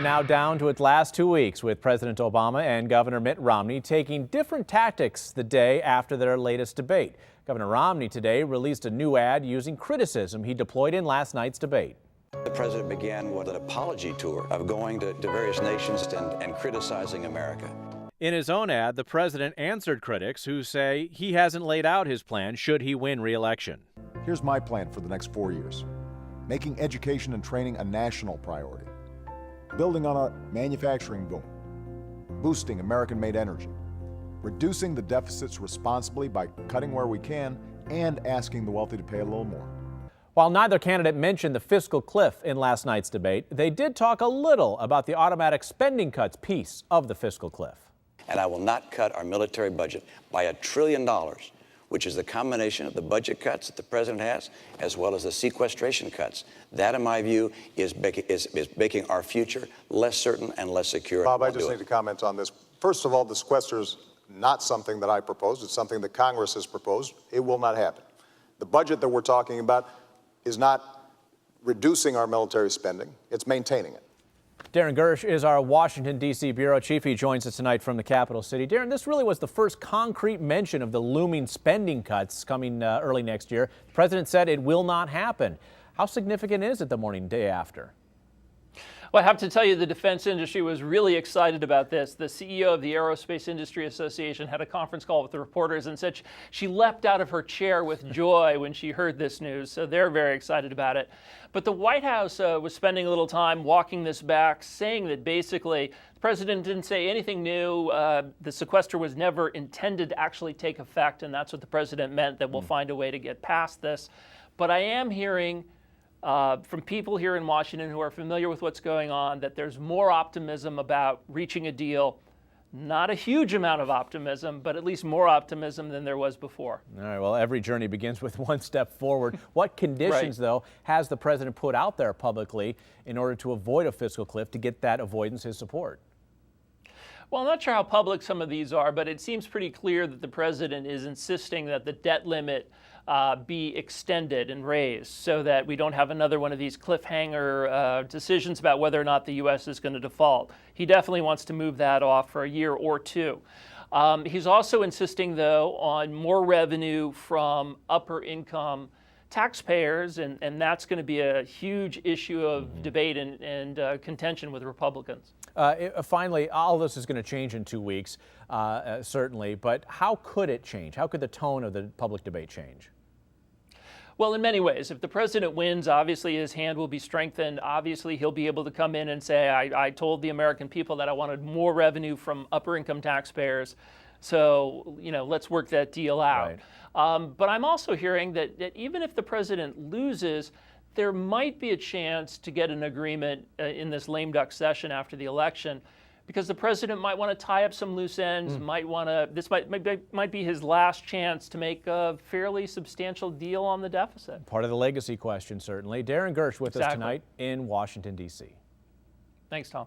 Now down to its last 2 weeks, with President Obama and Governor Mitt Romney taking different tactics the day after their latest debate. Governor Romney today released a new ad using criticism he deployed in last night's debate. The president began an apology tour of going to various nations and criticizing America. In his own ad, the president answered critics who say he hasn't laid out his plan should he win re-election. Here's my plan for the next 4 years. Making education and training a national priority. Building on our manufacturing boom. Boosting American-made energy. Reducing the deficits responsibly by cutting where we can and asking the wealthy to pay a little more. While neither candidate mentioned the fiscal cliff in last night's debate, they did talk a little about the automatic spending cuts piece of the fiscal cliff. And I will not cut our military budget by $1 trillion, which is the combination of the budget cuts that the president has, as well as the sequestration cuts. That, in my view, is making our future less certain and less secure. Bob, I just need to comment on this. First of all, the sequester is not something that I proposed. It's something that Congress has proposed. It will not happen. The budget that we're talking about is not reducing our military spending. It's maintaining it. Darren Gersh is our Washington, D.C. bureau chief. He joins us tonight from the capital city. Darren, this really was the first concrete mention of the looming spending cuts coming early next year. The president said it will not happen. How significant is it the day after? Well, I have to tell you, the defense industry was really excited about this. The CEO of the Aerospace Industry Association had a conference call with the reporters and said she leapt out of her chair with joy when she heard this news. So they're very excited about it. But the White House was spending a little time walking this back, saying that basically the president didn't say anything new. The sequester was never intended to actually take effect, and that's what the president meant, that we'll find a way to get past this. But I am hearing from people here in Washington who are familiar with what's going on, that there's more optimism about reaching a deal. Not a huge amount of optimism, but at least more optimism than there was before. All right, well, every journey begins with one step forward. What conditions, though, has the president put out there publicly in order to avoid a fiscal cliff, to get that avoidance his support? Well, I'm not sure how public some of these are, but it seems pretty clear that the president is insisting that the debt limit be extended and raised so that we don't have another one of these cliffhanger decisions about whether or not the U.S. is going to default. He definitely wants to move that off for a year or two. He's also insisting, though, on more revenue from upper income taxpayers, and that's going to be a huge issue of debate and contention with Republicans. Finally, all this is going to change in 2 weeks, certainly, but how could it change? How could the tone of the public debate change? Well, in many ways. If the president wins, obviously his hand will be strengthened. Obviously, he'll be able to come in and say, I told the American people that I wanted more revenue from upper income taxpayers. So, let's work that deal out. Right. But I'm also hearing that even if the president loses, there might be a chance to get an agreement in this lame duck session after the election, because the president might want to tie up some loose ends, this might be his last chance to make a fairly substantial deal on the deficit. Part of the legacy question, certainly. Darren Gersh with us tonight in Washington, D.C. Thanks, Tom.